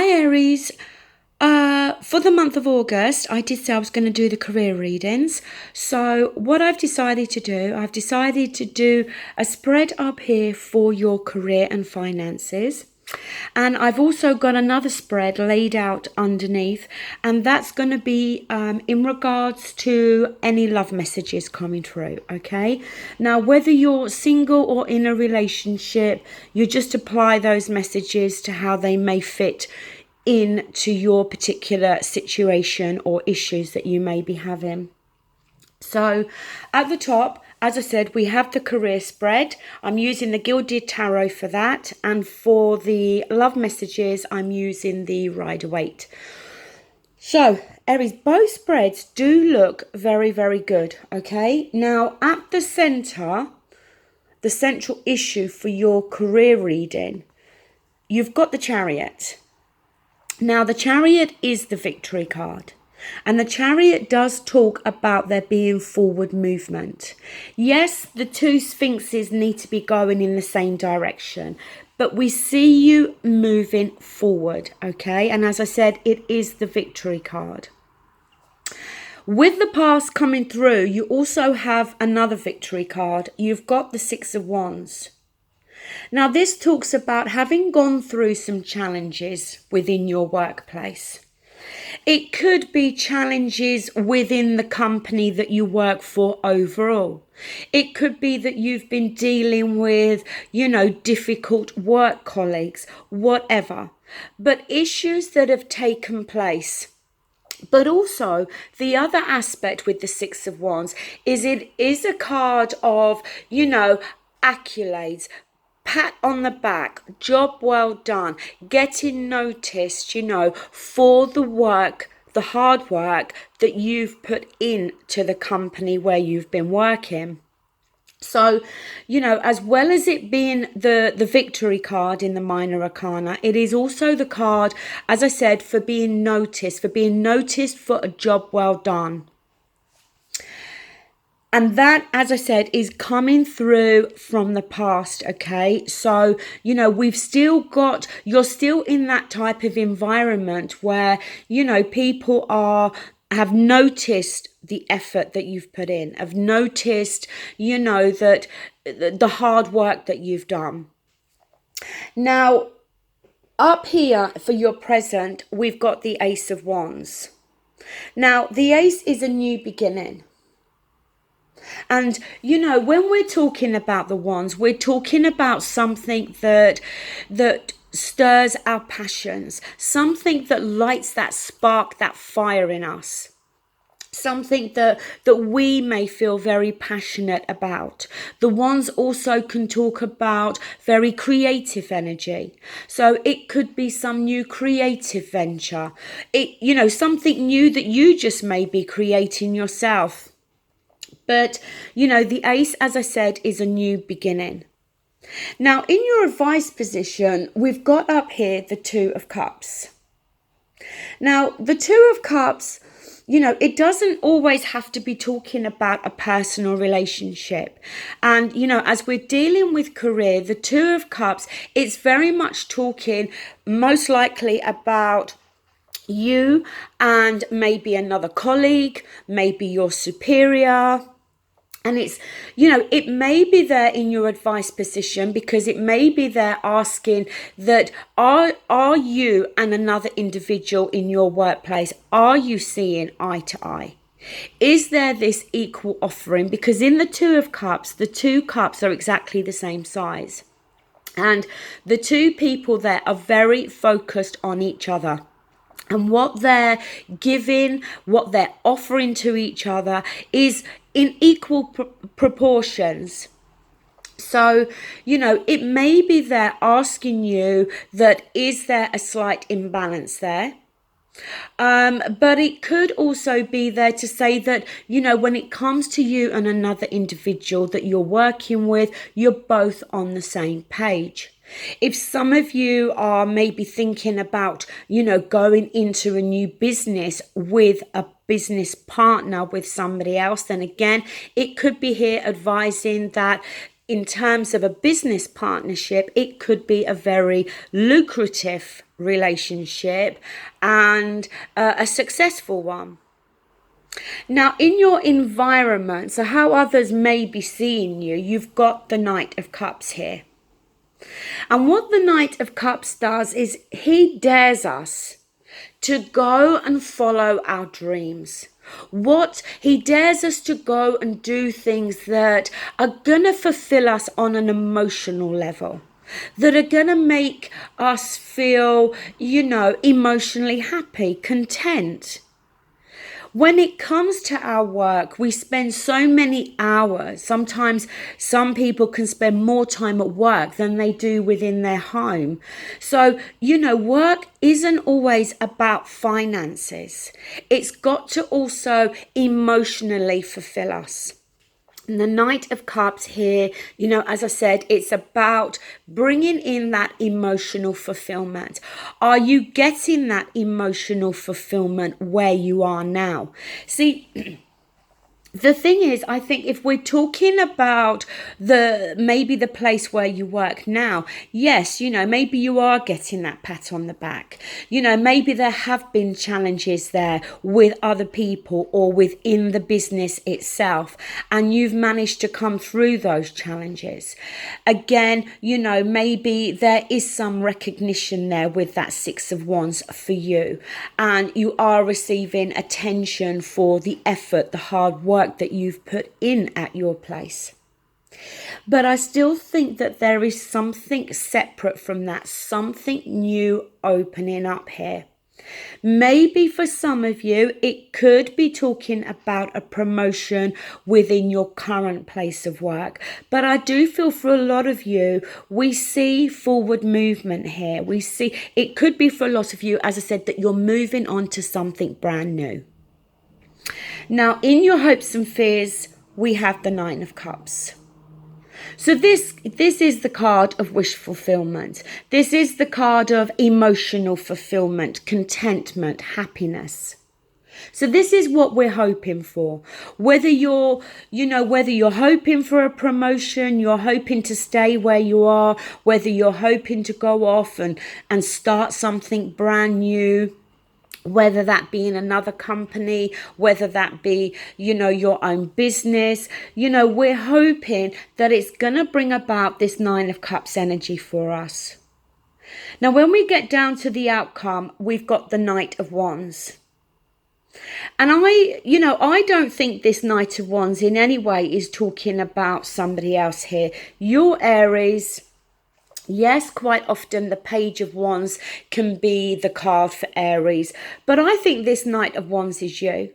Hi Aries. For the month of August, I did say I was going to do the career readings. So what I've decided to do a spread up here for your career and finances. And I've also got another spread laid out underneath, and that's going to be in regards to any love messages coming through. Okay, now whether you're single or in a relationship, you just apply those messages to how they may fit into your particular situation or issues that you may be having. So at the top, as I said, we have the career spread. I'm using the Gilded Tarot for that. And for the love messages, I'm using the Rider-Waite. So, Aries, both spreads do look very, very good. Okay. Now, at the center, the central issue for your career reading, you've got the Chariot. Now, the Chariot is the victory card. And the Chariot does talk about there being forward movement. Yes, the two Sphinxes need to be going in the same direction, but we see you moving forward, okay? And as I said, it is the victory card. With the past coming through, you also have another victory card. You've got the Six of Wands. Now, this talks about having gone through some challenges within your workplace. It could be challenges within the company that you work for overall. It could be that you've been dealing with, difficult work colleagues, whatever. But issues that have taken place. But also, the other aspect with the Six of Wands is it is a card of, accolades, pat on the back, job well done, getting noticed, for the work, the hard work that you've put into the company where you've been working. So, as well as it being the victory card in the minor arcana, it is also the card, as I said, for being noticed for a job well done. And that, as I said, is coming through from the past, okay? So, you're still in that type of environment where, people have noticed the effort that you've put in, have noticed, that the hard work that you've done. Now, up here for your present, we've got the Ace of Wands. Now, the Ace is a new beginning. And, when we're talking about the wands, we're talking about something that stirs our passions, something that lights that spark, that fire in us, something that we may feel very passionate about. The wands also can talk about very creative energy. So it could be some new creative venture, something new that you just may be creating yourself. But, the Ace, as I said, is a new beginning. Now, in your advice position, we've got up here the Two of Cups. Now, the Two of Cups, it doesn't always have to be talking about a personal relationship. And, as we're dealing with career, the Two of Cups, it's very much talking most likely about you and maybe another colleague, maybe your superior. And it's, it may be there in your advice position because it may be there asking that are you and another individual in your workplace, are you seeing eye to eye? Is there this equal offering? Because in the Two of Cups, the two cups are exactly the same size. And the two people there are very focused on each other. And what they're giving, what they're offering to each other is in equal proportions. So, it may be they're asking you that is there a slight imbalance there? But it could also be there to say that, when it comes to you and another individual that you're working with, you're both on the same page. If some of you are maybe thinking about, going into a new business with a business partner with somebody else, then again, it could be here advising that in terms of a business partnership, it could be a very lucrative relationship and a successful one. Now, in your environment, so how others may be seeing you, you've got the Knight of Cups here. And what the Knight of Cups does is he dares us to go and follow our dreams. What he dares us to go and do things that are going to fulfill us on an emotional level, that are going to make us feel, emotionally happy, content. When it comes to our work, we spend so many hours. Sometimes some people can spend more time at work than they do within their home. So, work isn't always about finances. It's got to also emotionally fulfill us. And the Knight of Cups here, as I said, it's about bringing in that emotional fulfillment. Are you getting that emotional fulfillment where you are now? See, the thing is, I think if we're talking about maybe the place where you work now, yes, maybe you are getting that pat on the back. Maybe there have been challenges there with other people or within the business itself, and you've managed to come through those challenges. Again, maybe there is some recognition there with that Six of Wands for you, and you are receiving attention for the effort, the hard work that you've put in at your place. But I still think that there is something separate from that, something new opening up here. Maybe for some of you, it could be talking about a promotion within your current place of work. But I do feel for a lot of you, we see forward movement here. We see it could be for a lot of you, as I said, that you're moving on to something brand new. Now, in your hopes and fears, we have the Nine of Cups. So this is the card of wish fulfillment. This is the card of emotional fulfillment, contentment, happiness. So this is what we're hoping for. Whether you're hoping for a promotion, you're hoping to stay where you are, whether you're hoping to go off and start something brand new, whether that be in another company, whether that be, your own business, we're hoping that it's going to bring about this Nine of Cups energy for us. Now, when we get down to the outcome, we've got the Knight of Wands. And I don't think this Knight of Wands in any way is talking about somebody else here. You're Aries. Yes, quite often the Page of Wands can be the card for Aries, but I think this Knight of Wands is you.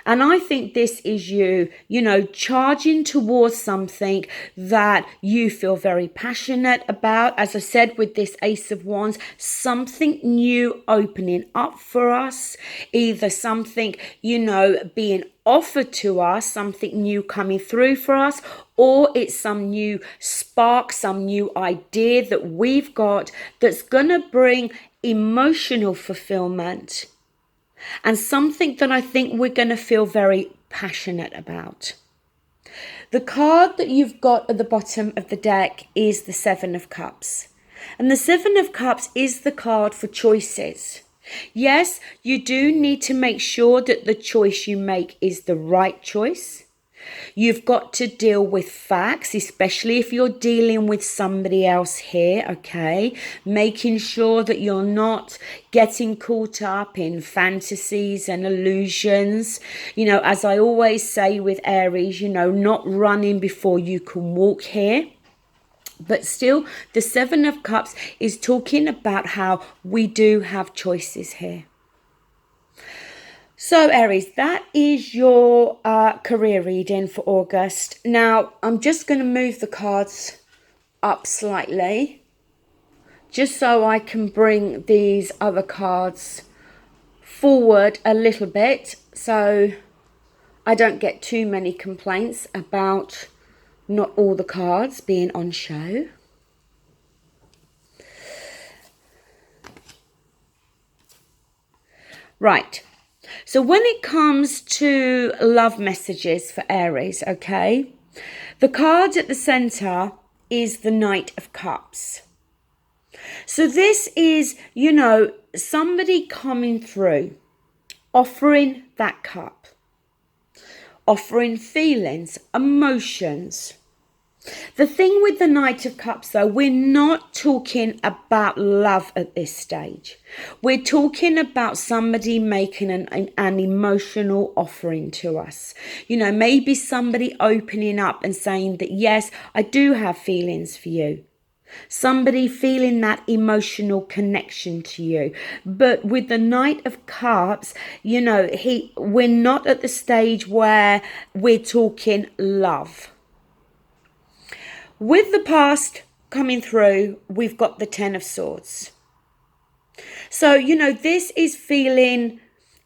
And I think this is you, charging towards something that you feel very passionate about. As I said, with this Ace of Wands, something new opening up for us, either something, being offered to us, something new coming through for us, or it's some new spark, some new idea that we've got that's going to bring emotional fulfillment. And something that I think we're going to feel very passionate about. The card that you've got at the bottom of the deck is the Seven of Cups. And the Seven of Cups is the card for choices. Yes, you do need to make sure that the choice you make is the right choice. You've got to deal with facts, especially if you're dealing with somebody else here, okay? Making sure that you're not getting caught up in fantasies and illusions. As I always say with Aries, not running before you can walk here. But still, the Seven of Cups is talking about how we do have choices here. So Aries, that is your career reading for August. Now, I'm just going to move the cards up slightly, just so I can bring these other cards forward a little bit, so I don't get too many complaints about not all the cards being on show. Right. So when it comes to love messages for Aries, okay, the cards at the center is the Knight of Cups. So this is, somebody coming through, offering that cup, offering feelings, emotions. The thing with the Knight of Cups, though, we're not talking about love at this stage. We're talking about somebody making an emotional offering to us. Maybe somebody opening up and saying that, yes, I do have feelings for you. Somebody feeling that emotional connection to you. But with the Knight of Cups, we're not at the stage where we're talking love. With the past coming through, we've got the Ten of Swords. So, this is feeling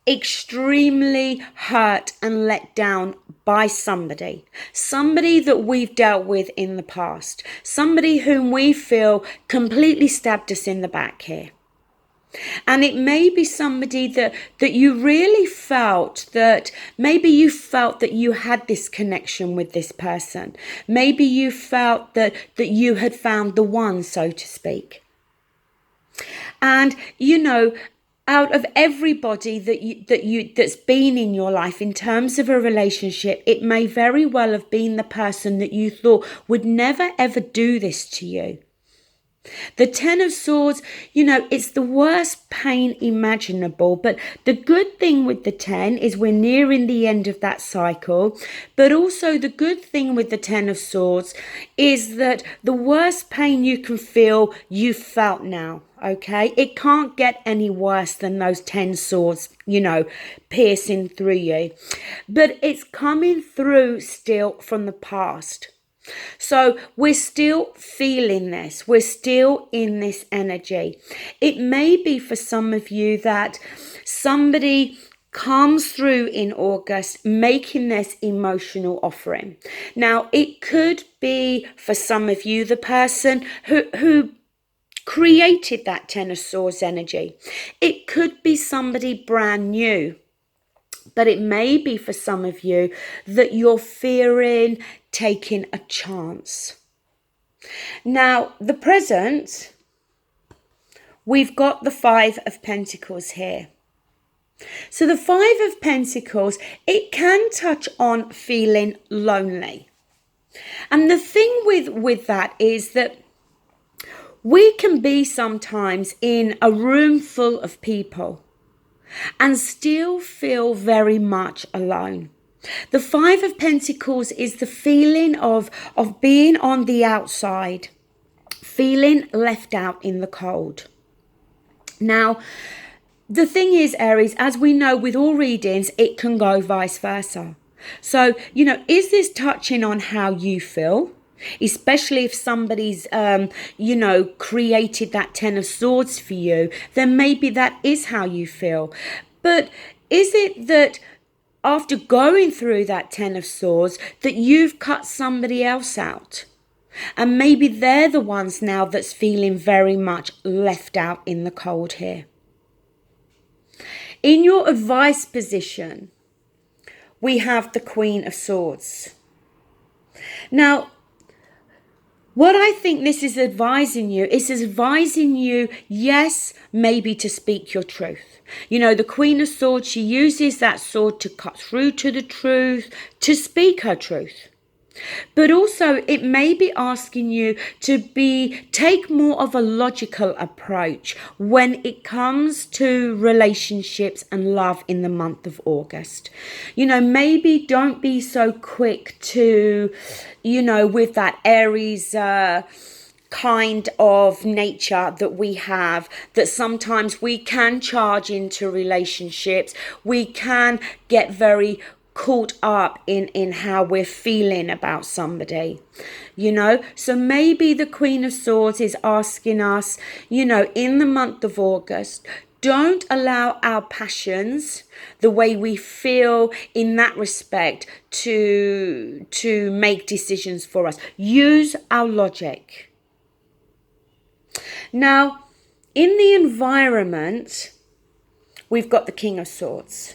extremely hurt and let down by somebody that we've dealt with in the past, somebody whom we feel completely stabbed us in the back here. And it may be somebody that you really felt that maybe you felt that you had this connection with this person. Maybe you felt that you had found the one, so to speak. And, out of everybody that's been in your life in terms of a relationship, it may very well have been the person that you thought would never ever do this to you. The Ten of Swords, it's the worst pain imaginable. But the good thing with the 10 is we're nearing the end of that cycle. But also the good thing with the Ten of Swords is that the worst pain you can feel, you've felt now. Okay, it can't get any worse than those 10 swords, piercing through you. But it's coming through still from the past. So we're still feeling this. We're still in this energy. It may be for some of you that somebody comes through in August making this emotional offering. Now, it could be for some of you the person who created that Ten of Swords energy. It could be somebody brand new. But it may be for some of you that you're fearing taking a chance. Now, the present, we've got the Five of Pentacles here. So the Five of Pentacles, it can touch on feeling lonely. And the thing with that is that we can be sometimes in a room full of people and still feel very much alone. The Five of Pentacles is the feeling of being on the outside, feeling left out in the cold. Now, the thing is, Aries, as we know with all readings, it can go vice versa. So, is this touching on how you feel? Especially if somebody's, created that Ten of Swords for you, then maybe that is how you feel. But is it that after going through that Ten of Swords that you've cut somebody else out? And maybe they're the ones now that's feeling very much left out in the cold here. In your advice position, we have the Queen of Swords. Now, what I think this is advising you yes, maybe to speak your truth. The Queen of Swords, she uses that sword to cut through to the truth, to speak her truth. But also it may be asking you to take more of a logical approach when it comes to relationships and love in the month of August. Maybe don't be so quick to, with that Aries kind of nature that we have, that sometimes we can charge into relationships. We can get very caught up in how we're feeling about somebody, so maybe the Queen of Swords is asking us, in the month of August, don't allow our passions, the way we feel in that respect, to make decisions for us. Use our logic. Now, in the environment, we've got the King of Swords.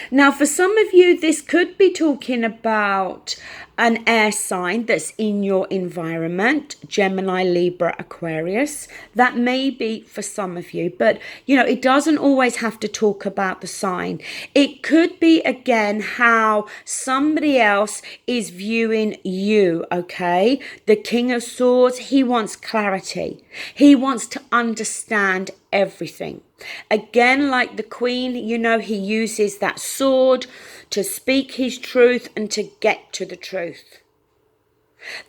Now, for some of you, this could be talking about an air sign that's in your environment, Gemini, Libra, Aquarius. That may be for some of you, but it doesn't always have to talk about the sign. It could be, again, how somebody else is viewing you, okay? The King of Swords, he wants clarity. He wants to understand everything. Again, like the Queen, he uses that sword to speak his truth and to get to the truth.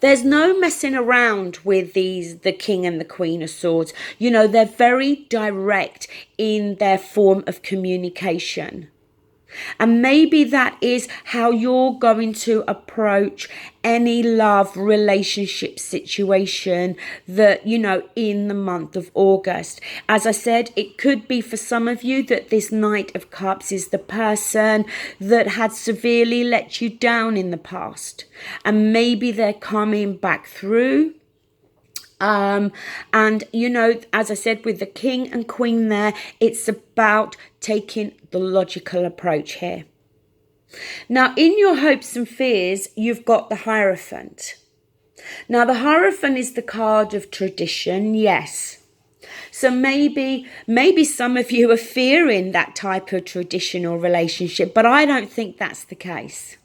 There's no messing around with the King and the Queen of Swords. They're very direct in their form of communication. And maybe that is how you're going to approach any love relationship situation that, in the month of August. As I said, it could be for some of you that this Knight of Cups is the person that had severely let you down in the past. And maybe they're coming back through. And as I said, with the King and Queen there, it's about taking the logical approach here. Now, in your hopes and fears, you've got the Hierophant. Now, the Hierophant is the card of tradition, yes. So maybe some of you are fearing that type of traditional relationship, but I don't think that's the case.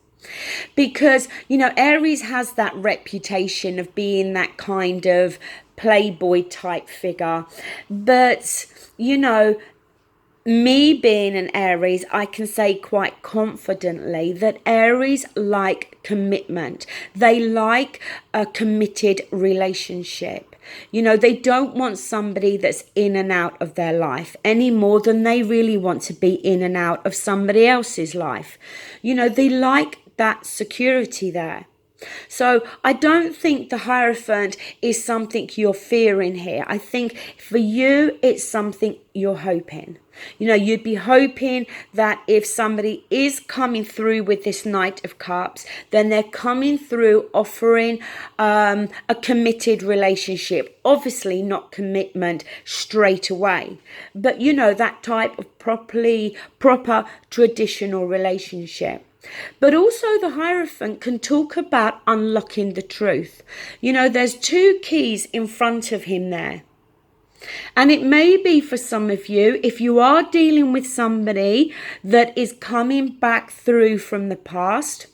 Because, Aries has that reputation of being that kind of playboy type figure. But, me being an Aries, I can say quite confidently that Aries like commitment. They like a committed relationship. They don't want somebody that's in and out of their life any more than they really want to be in and out of somebody else's life. They like that security there. So I don't think the Hierophant is something you're fearing here. I think for you, it's something you're hoping. You'd be hoping that if somebody is coming through with this Knight of Cups, then they're coming through offering a committed relationship. Obviously not commitment straight away, but that type of proper traditional relationship. But also the Hierophant can talk about unlocking the truth. There's two keys in front of him there. And it may be for some of you, if you are dealing with somebody that is coming back through from the past,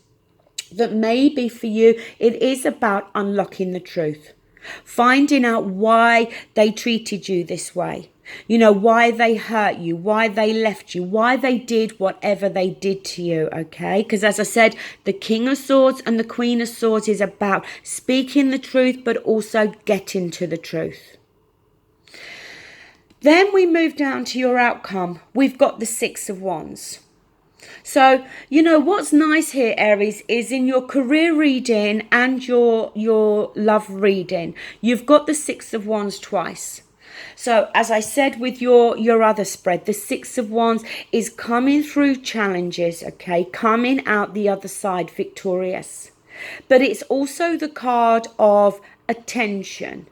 that maybe for you, it is about unlocking the truth. Finding out why they treated you this way. Why they hurt you, why they left you, why they did whatever they did to you, okay? Because as I said, the King of Swords and the Queen of Swords is about speaking the truth, but also getting to the truth. Then we move down to your outcome. We've got the Six of Wands. So, what's nice here, Aries, is in your career reading and your love reading, you've got the Six of Wands twice. So as I said with your other spread, the Six of Wands is coming through challenges, okay, coming out the other side victorious. But it's also the card of attention.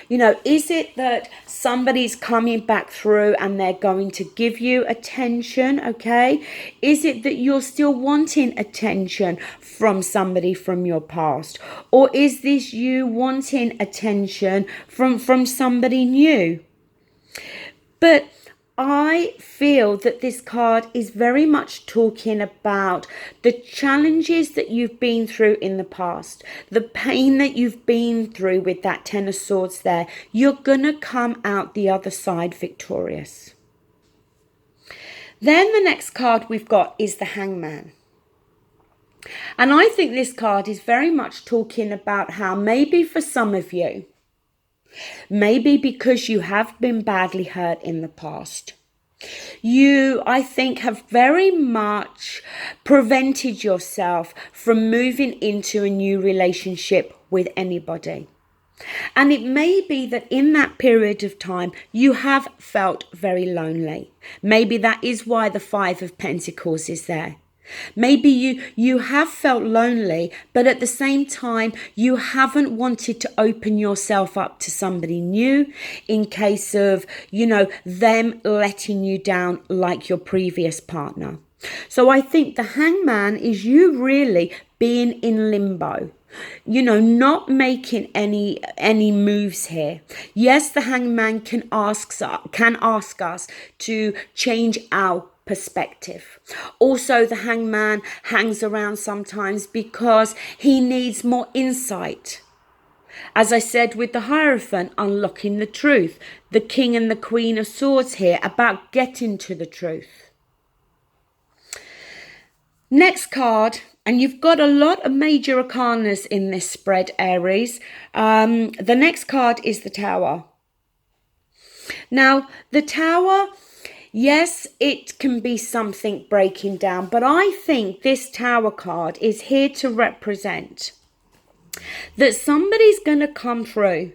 Is it that somebody's coming back through and they're going to give you attention, okay? Is it that you're still wanting attention from somebody from your past? Or is this you wanting attention from somebody new? But I feel that this card is very much talking about the challenges that you've been through in the past, the pain that you've been through with that Ten of Swords there. You're going to come out the other side victorious. Then the next card we've got is the Hangman. And I think this card is very much talking about how maybe for some of you, maybe because you have been badly hurt in the past, you, I think, have very much prevented yourself from moving into a new relationship with anybody. And it may be that in that period of time, you have felt very lonely. Maybe that is why the Five of Pentacles is there. Maybe you have felt lonely, but at the same time, you haven't wanted to open yourself up to somebody new in case of, them letting you down like your previous partner. So I think the Hangman is you really being in limbo, not making any moves here. Yes, the Hangman can ask us to change our perspective. Also, the Hangman hangs around sometimes because he needs more insight. As I said with the Hierophant, unlocking the truth. The King and the Queen of Swords here, about getting to the truth. Next card, and you've got a lot of major arcanas in this spread, Aries. The next card is the Tower. Now, the Tower, yes, it can be something breaking down, but I think this Tower card is here to represent that somebody's going to come through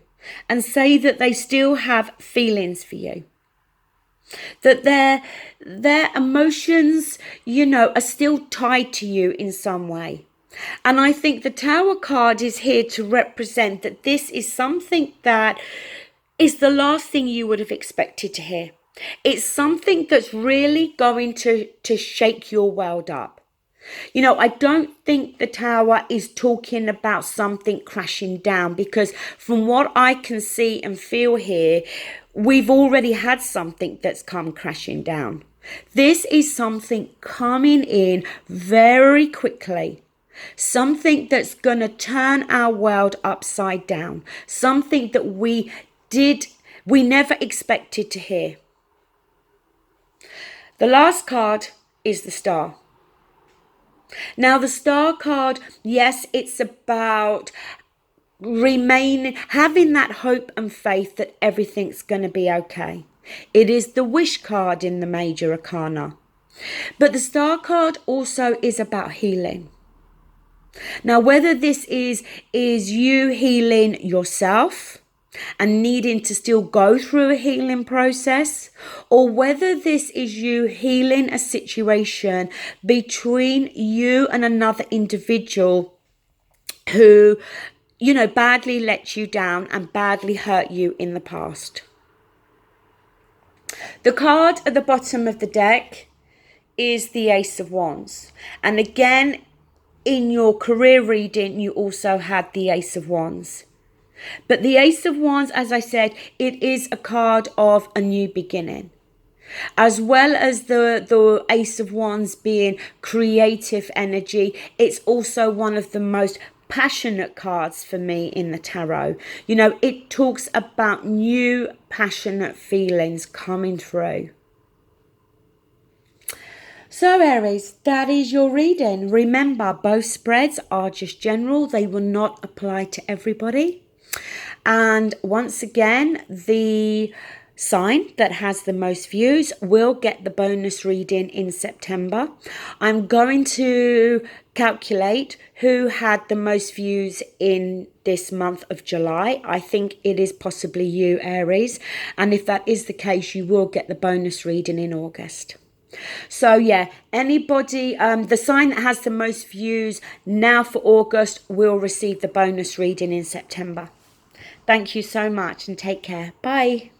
and say that they still have feelings for you. That their emotions, are still tied to you in some way. And I think the Tower card is here to represent that this is something that is the last thing you would have expected to hear. It's something that's really going to shake your world up. I don't think the Tower is talking about something crashing down, because from what I can see and feel here, we've already had something that's come crashing down. This is something coming in very quickly. Something that's going to turn our world upside down. Something that we never expected to hear. The last card is the Star. Now, the Star card, yes, it's about having that hope and faith that everything's going to be okay. It is the Wish card in the major arcana. But the Star card also is about healing. Now, whether this is you healing yourself and needing to still go through a healing process, or whether this is you healing a situation between you and another individual who, badly let you down and badly hurt you in the past. The card at the bottom of the deck is the Ace of Wands. And again, in your career reading, you also had the Ace of Wands. But the Ace of Wands, as I said, it is a card of a new beginning. As well as the Ace of Wands being creative energy, it's also one of the most passionate cards for me in the tarot. It talks about new passionate feelings coming through. So Aries, that is your reading. Remember, both spreads are just general. They will not apply to everybody. And once again, the sign that has the most views will get the bonus reading in September. I'm going to calculate who had the most views in this month of July. I think it is possibly you, Aries. And if that is the case, you will get the bonus reading in August. So yeah, anybody, the sign that has the most views now for August will receive the bonus reading in September. Thank you so much and take care. Bye.